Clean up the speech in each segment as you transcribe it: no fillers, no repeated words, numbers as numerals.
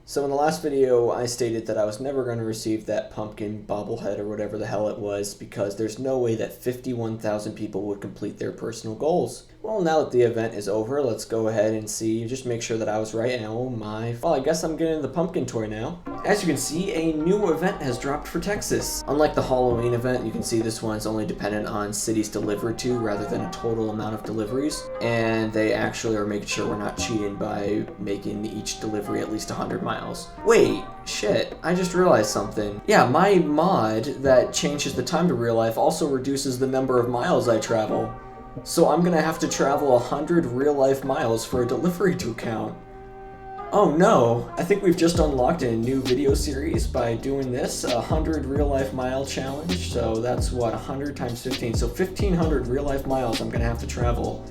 So in the last video, I stated that I was never going to receive that pumpkin bobblehead or whatever the hell it was because there's no way that 51,000 people would complete their personal goals. Well, now that the event is over, let's go ahead and see, just make sure that I was right, and oh my, well, I guess I'm getting the pumpkin toy now. As you can see, a new event has dropped for Texas. Unlike the Halloween event, you can see this one's only dependent on cities delivered to rather than a total amount of deliveries. And they actually are making sure we're not cheating by making each delivery at least 100 miles. Wait, shit, I just realized something. Yeah, my mod that changes the time to real life also reduces the number of miles I travel. So I'm gonna have to travel 100 real life miles for a delivery to count. Oh no, I think we've just unlocked a new video series by doing this, 100 real life mile challenge. So that's what, 100 times 15. So 1,500 real life miles I'm gonna have to travel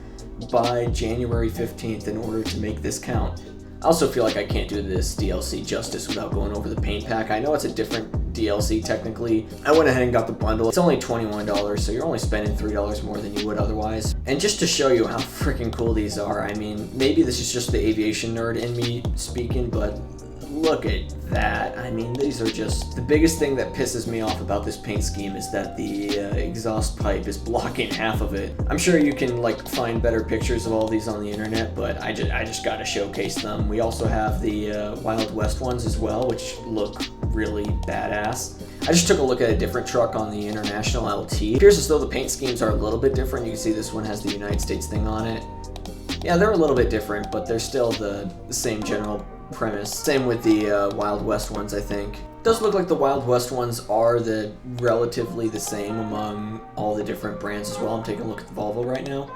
by January 15th in order to make this count. I also feel like I can't do this DLC justice without going over the paint pack. I know it's a different DLC technically. I went ahead and got the bundle. It's only $21, so you're only spending $3 more than you would otherwise. And just to show you how freaking cool these are, I mean, maybe this is just the aviation nerd in me speaking, but look at that. I mean, these are just... The biggest thing that pisses me off about this paint scheme is that the exhaust pipe is blocking half of it. I'm sure you can like find better pictures of all these on the internet, but I just gotta showcase them. We also have the Wild West ones as well, which look really badass. I just took a look at a different truck on the International LT. It appears as though the paint schemes are a little bit different. You can see this one has the United States thing on it. Yeah, they're a little bit different, but they're still the same general premise. Same with the Wild West ones, I think. It does look like the Wild West ones are relatively the same among all the different brands as well. I'm taking a look at the Volvo right now,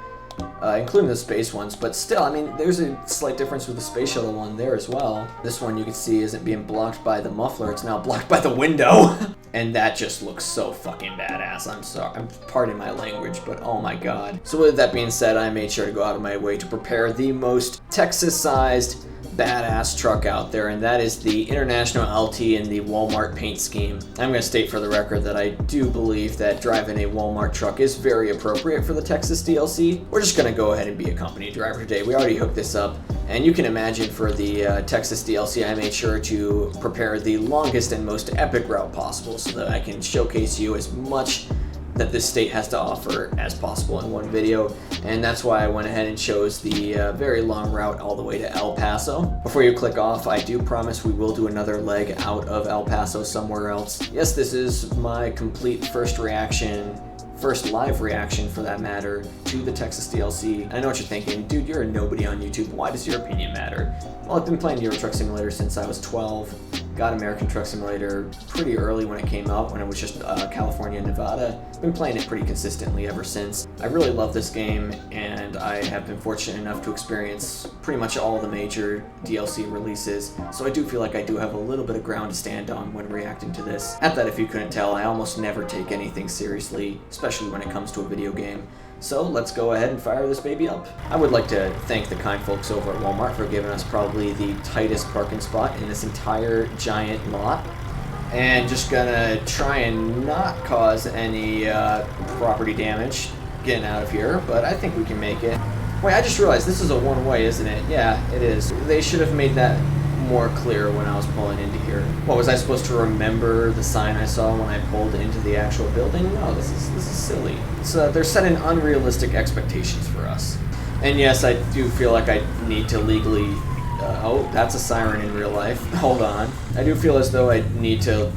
including the space ones, but still, I mean, there's a slight difference with the Space Shuttle one there as well. This one you can see isn't being blocked by the muffler, it's now blocked by the window. And that just looks so fucking badass. I'm sorry, I'm pardon my language, but oh my god. So with that being said, I made sure to go out of my way to prepare the most Texas-sized badass truck out there, and that is the International LT in the Walmart paint scheme. I'm going to state for the record that I do believe that driving a Walmart truck is very appropriate for the Texas DLC. We're just going to go ahead and be a company driver today. We already hooked this up, and you can imagine for the Texas DLC, I made sure to prepare the longest and most epic route possible so that I can showcase you as much that this state has to offer as possible in one video, and that's why I went ahead and chose the very long route all the way to El Paso. Before you click off, I do promise we will do another leg out of El Paso somewhere else. Yes, this is my complete first live reaction for that matter, to the Texas DLC. I know what you're thinking, dude, you're a nobody on YouTube, why does your opinion matter? Well, I've been playing Euro Truck Simulator since I was 12. Got American Truck Simulator pretty early when it came out, when it was just California and Nevada. Been playing it pretty consistently ever since. I really love this game, and I have been fortunate enough to experience pretty much all the major DLC releases, so I do feel like I do have a little bit of ground to stand on when reacting to this. At that, if you couldn't tell, I almost never take anything seriously, especially when it comes to a video game. So let's go ahead and fire this baby up. I would like to thank the kind folks over at Walmart for giving us probably the tightest parking spot in this entire giant lot. And just gonna try and not cause any property damage getting out of here, but I think we can make it. Wait, I just realized this is a one-way, isn't it? Yeah, it is. They should have made that more clear when I was pulling into here. What, was I supposed to remember the sign I saw when I pulled into the actual building? No, this is silly. So they're setting unrealistic expectations for us. And yes, I do feel like I need to legally... oh, that's a siren in real life. Hold on. I do feel as though I need to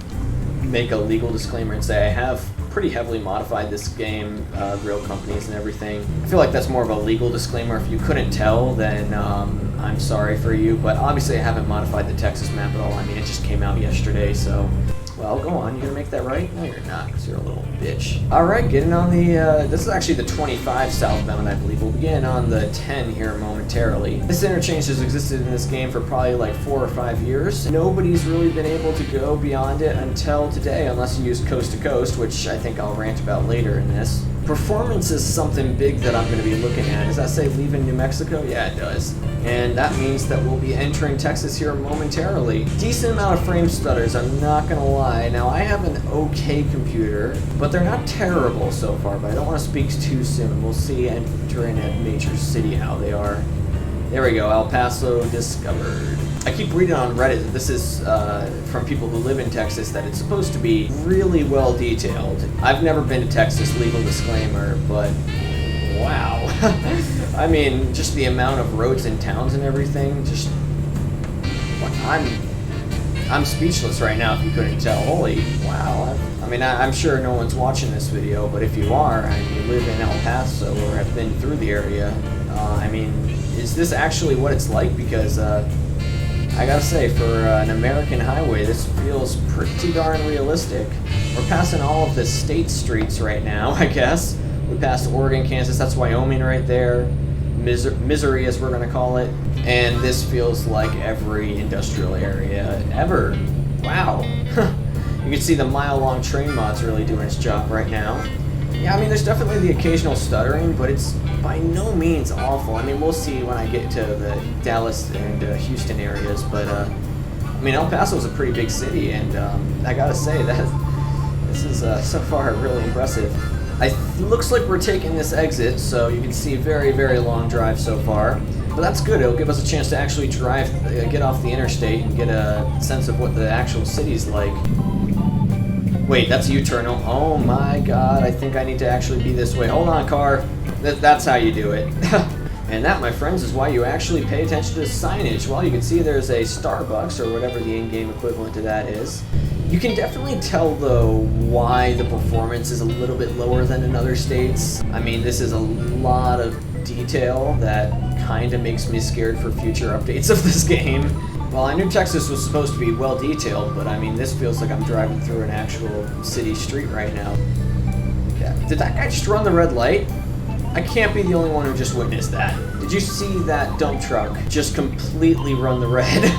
make a legal disclaimer and say I have pretty heavily modified this game, real companies and everything. I feel like that's more of a legal disclaimer. If you couldn't tell, then I'm sorry for you, but obviously I haven't modified the Texas map at all. I mean, it just came out yesterday, so... Well, go on, you gonna make that right? No, you're not, because you're a little bitch. Alright, getting on the, this is actually the 25 southbound, I believe. We'll begin on the 10 here momentarily. This interchange has existed in this game for probably like 4 or 5 years. Nobody's really been able to go beyond it until today, unless you use Coast to Coast, which I think I'll rant about later in this. Performance is something big that I'm going to be looking at. Does that say leaving New Mexico? Yeah, it does. And that means that we'll be entering Texas here momentarily. Decent amount of frame stutters, I'm not going to lie. Now, I have an okay computer, but they're not terrible so far, but I don't want to speak too soon. We'll see entering a major city how they are. There we go, El Paso discovered. I keep reading on Reddit that this is from people who live in Texas that it's supposed to be really well detailed. I've never been to Texas, legal disclaimer, but wow. I mean, just the amount of roads and towns and everything, just I'm speechless right now if you couldn't tell. Holy wow. I mean, I'm sure no one's watching this video, but if you are and you live in El Paso or have been through the area, I mean, is this actually what it's like? Because I gotta say, for an American highway, this feels pretty darn realistic. We're passing all of the state streets right now, I guess. We passed Oregon, Kansas, that's Wyoming right there. Missouri, as we're gonna call it. And this feels like every industrial area ever. Wow. You can see the mile-long train mod's really doing its job right now. Yeah, I mean, there's definitely the occasional stuttering, but it's by no means awful. I mean, we'll see when I get to the Dallas and Houston areas, but I mean, El Paso is a pretty big city, and I gotta say that this is so far really impressive. Looks like we're taking this exit, so you can see very, very long drive so far. But that's good. It'll give us a chance to actually drive, get off the interstate and get a sense of what the actual city's like. Wait, that's a U-turn. Oh my god, I think I need to actually be this way. Hold on, car. That's how you do it. And that, my friends, is why you actually pay attention to the signage. Well, you can see there's a Starbucks, or whatever the in-game equivalent to that is. You can definitely tell, though, why the performance is a little bit lower than in other states. I mean, this is a lot of detail that kind of makes me scared for future updates of this game. Well, I knew Texas was supposed to be well detailed, but I mean, this feels like I'm driving through an actual city street right now. Yeah. Did that guy just run the red light? I can't be the only one who just witnessed that. Did you see that dump truck just completely run the red?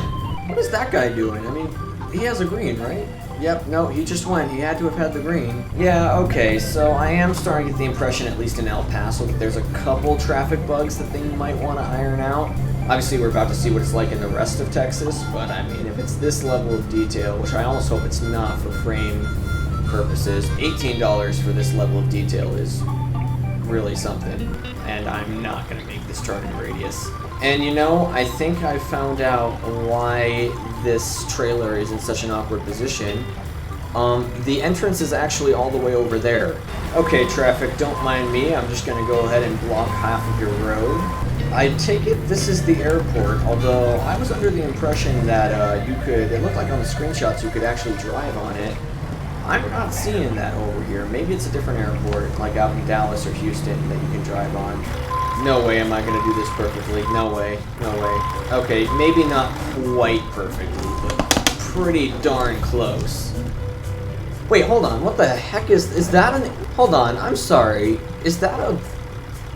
What is that guy doing? I mean, he has a green, right? Yep, no, he just went. He had to have had the green. Yeah, okay, so I am starting to get the impression, at least in El Paso, that there's a couple traffic bugs that they might want to iron out. Obviously, we're about to see what it's like in the rest of Texas, but I mean, if it's this level of detail, which I almost hope it's not for frame purposes, $18 for this level of detail is really something, and I'm not going to make this turning radius. And you know, I think I found out why this trailer is in such an awkward position. The entrance is actually all the way over there. Okay, traffic, don't mind me. I'm just going to go ahead and block half of your road. I take it this is the airport, although I was under the impression that you could, it looked like on the screenshots you could actually drive on it. I'm not seeing that over here. Maybe it's a different airport, like out in Dallas or Houston, that you can drive on. No way am I going to do this perfectly. No way. No way. Okay, maybe not quite perfectly, but pretty darn close. Wait, hold on. What the heck is that an... Hold on, I'm sorry. Is that an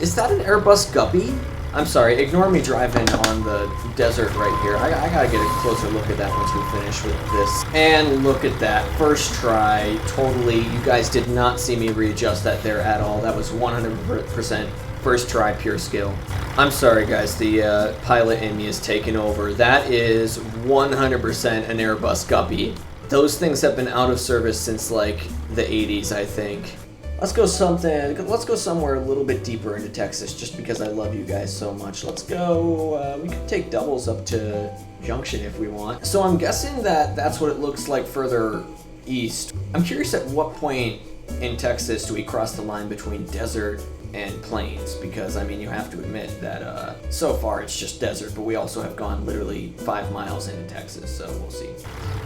Airbus Guppy? I'm sorry, ignore me driving on the desert right here. I gotta get a closer look at that once we finish with this. And look at that, first try, totally. You guys did not see me readjust that there at all. That was 100% first try, pure skill. I'm sorry guys, the pilot in me is taking over. That is 100% an Airbus Guppy. Those things have been out of service since like the 80s, I think. Let's go somewhere a little bit deeper into Texas, just because I love you guys so much. Let's go, we could take doubles up to Junction if we want. So I'm guessing that that's what it looks like further east. I'm curious at what point in Texas do we cross the line between desert and plains, because I mean, you have to admit that so far it's just desert, but we also have gone literally 5 miles into Texas, so we'll see.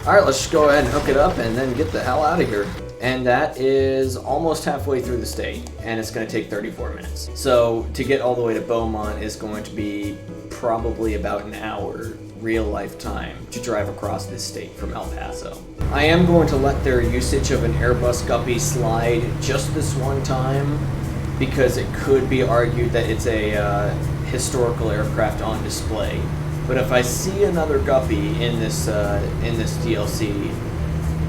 Alright, let's just go ahead and hook it up and then get the hell out of here. And that is almost halfway through the state, and it's going to take 34 minutes. So to get all the way to Beaumont is going to be probably about an hour real life time to drive across this state from El Paso. I am going to let their usage of an Airbus Guppy slide just this one time, because it could be argued that it's a historical aircraft on display. But if I see another Guppy in this DLC,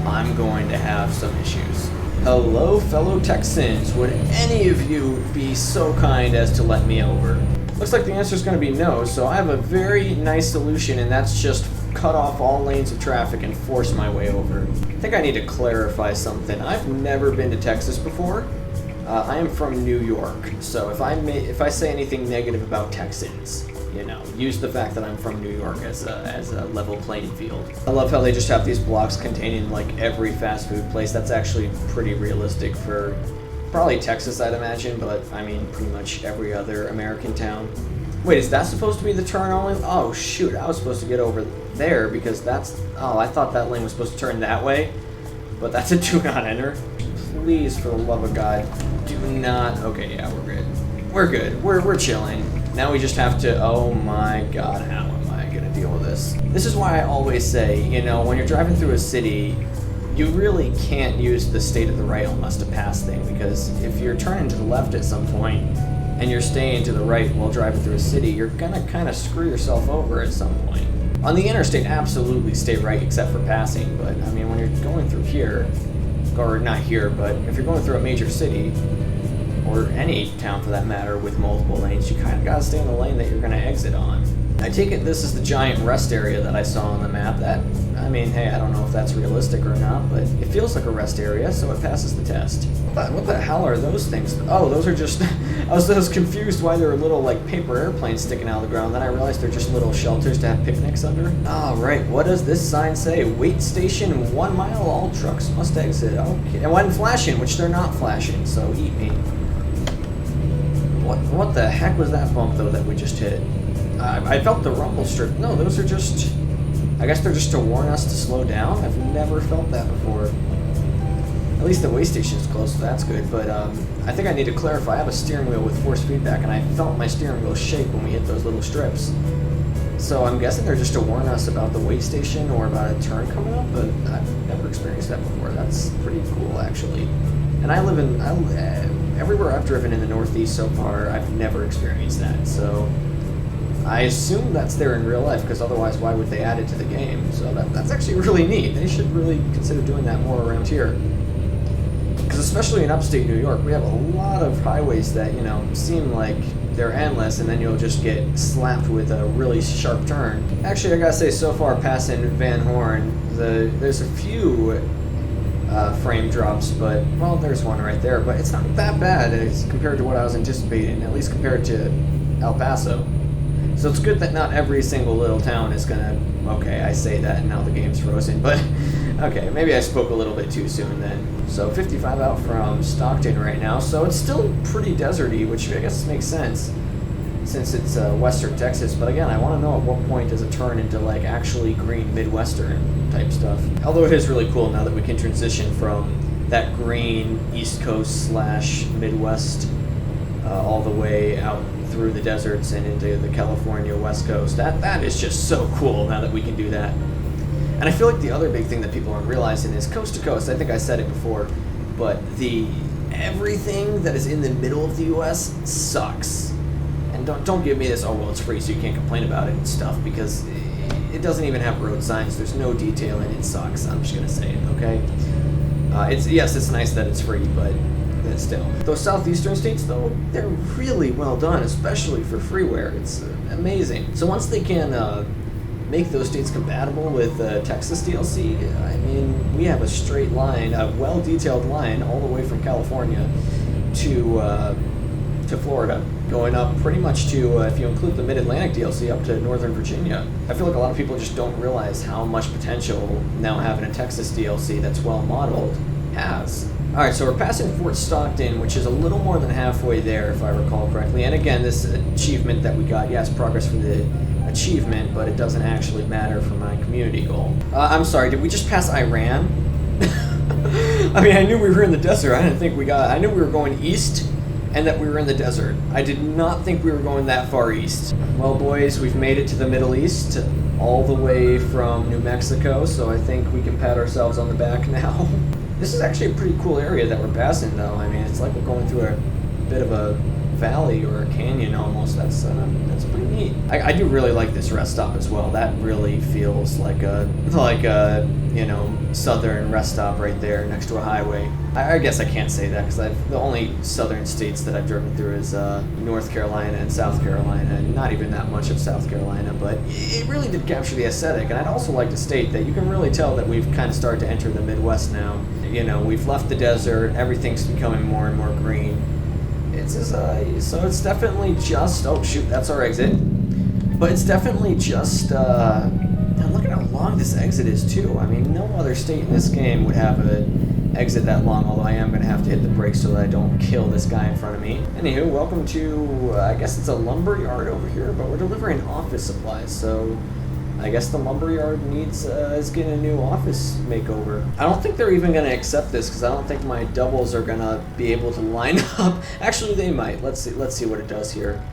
I'm going to have some issues. Hello, fellow Texans. Would any of you be so kind as to let me over? Looks like the answer is going to be no, so I have a very nice solution, and that's just cut off all lanes of traffic and force my way over. I think I need to clarify something. I've never been to Texas before. I am from New York, so if I say anything negative about Texans, use the fact that I'm from New York as a level playing field. I love how they just have these blocks containing like every fast food place. That's actually pretty realistic for probably Texas, I'd imagine, but I mean pretty much every other American town. Wait, is that supposed to be the turn only? Oh shoot, I was supposed to get over there because I thought that lane was supposed to turn that way, but that's a do not enter. Please, for the love of God, do not. Okay, yeah, we're good. We're good. We're chilling. Now we just have to. Oh my God, how am I gonna deal with this? This is why I always say, when you're driving through a city, you really can't use the state of the rail must have passed thing, because if you're turning to the left at some point and you're staying to the right while driving through a city, you're gonna kind of screw yourself over at some point. On the interstate, absolutely stay right except for passing, but I mean when you're going through here, or not here, but if you're going through a major city, or any town for that matter with multiple lanes, you kind of gotta stay in the lane that you're gonna exit on. I take it this is the giant rest area that I saw on the map. Hey, I don't know if that's realistic or not, but it feels like a rest area, so it passes the test. What the hell are those things? Oh, those are just... I was confused why there were little, like, paper airplanes sticking out of the ground. Then I realized they're just little shelters to have picnics under. Oh, right. What does this sign say? Wait station 1 mile, all trucks must exit. Okay. It wasn't flashing, which they're not flashing, so eat me. What the heck was that bump, though, that we just hit? I felt the rumble strip. No, those are just... I guess they're just to warn us to slow down. I've never felt that before. At least the way station is close, so that's good. But I think I need to clarify. I have a steering wheel with force feedback, and I felt my steering wheel shake when we hit those little strips. So I'm guessing they're just to warn us about the way station or about a turn coming up, but I've never experienced that before. That's pretty cool, actually. And I live in... everywhere I've driven in the Northeast so far, I've never experienced that, so... I assume that's there in real life, because otherwise why would they add it to the game? So that's actually really neat. They should really consider doing that more around here. Because especially in upstate New York, we have a lot of highways that, seem like they're endless, and then you'll just get slapped with a really sharp turn. Actually, I gotta say, so far passing Van Horn, there's a few frame drops, but, well, there's one right there, but it's not that bad as compared to what I was anticipating, at least compared to El Paso. So it's good that not every single little town is gonna... Okay, I say that and now the game's frozen, but... Okay, maybe I spoke a little bit too soon then. So 55 out from Stockton right now, so it's still pretty deserty, which I guess makes sense, since it's western Texas. But again, I want to know at what point does it turn into like actually green Midwestern type stuff. Although it is really cool now that we can transition from that green East Coast / Midwest all the way out through the deserts and into the California West Coast. That is just so cool now that we can do that. And I feel like the other big thing that people aren't realizing is coast to coast. I think I said it before, but everything that is in the middle of the U.S. sucks. And don't give me this, oh well, it's free so you can't complain about it and stuff, because it doesn't even have road signs. There's no detailing. It sucks. I'm just gonna say it, okay? It's nice that it's free, but still. Those southeastern states, though, they're really well done, especially for freeware. It's amazing. So once they can make those states compatible with Texas DLC, I mean, we have a straight line, a well-detailed line all the way from California to Florida, going up pretty much to, if you include the Mid-Atlantic DLC, up to Northern Virginia. I feel like a lot of people just don't realize how much potential now having a Texas DLC that's well-modeled has. Alright, so we're passing Fort Stockton, which is a little more than halfway there, if I recall correctly. And again, this achievement that we got, yes, progress for the achievement, but it doesn't actually matter for my community goal. I'm sorry, did we just pass Iran? I mean, I knew we were in the desert. I knew we were going east and that we were in the desert. I did not think we were going that far east. Well, boys, we've made it to the Middle East, all the way from New Mexico, so I think we can pat ourselves on the back now. This is actually a pretty cool area that we're passing, though. I mean, it's like we're going through a bit of a valley or a canyon almost. That's pretty neat. I do really like this rest stop as well. That really feels like a southern rest stop right there next to a highway. I guess I can't say that because the only southern states that I've driven through is North Carolina and South Carolina, and not even that much of South Carolina, but it really did capture the aesthetic. And I'd also like to state that you can really tell that we've kind of started to enter the Midwest now. We've left the desert, everything's becoming more and more green. So it's definitely just, oh shoot, that's our exit. But it's definitely just, and look at how long this exit is too. I mean, no other state in this game would have an exit that long, although I am going to have to hit the brakes so that I don't kill this guy in front of me. Anywho, welcome to, I guess it's a lumber yard over here, but we're delivering office supplies, so I guess the lumberyard is getting a new office makeover. I don't think they're even going to accept this because I don't think my doubles are going to be able to line up. Actually, they might. Let's see what it does here.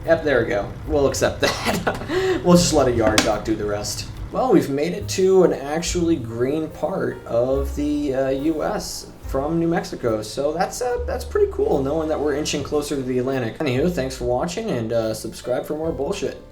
Yep, there we go. We'll accept that. We'll just let a yard doc do the rest. Well, we've made it to an actually green part of the U.S. from New Mexico, so that's pretty cool knowing that we're inching closer to the Atlantic. Anywho, thanks for watching and subscribe for more bullshit.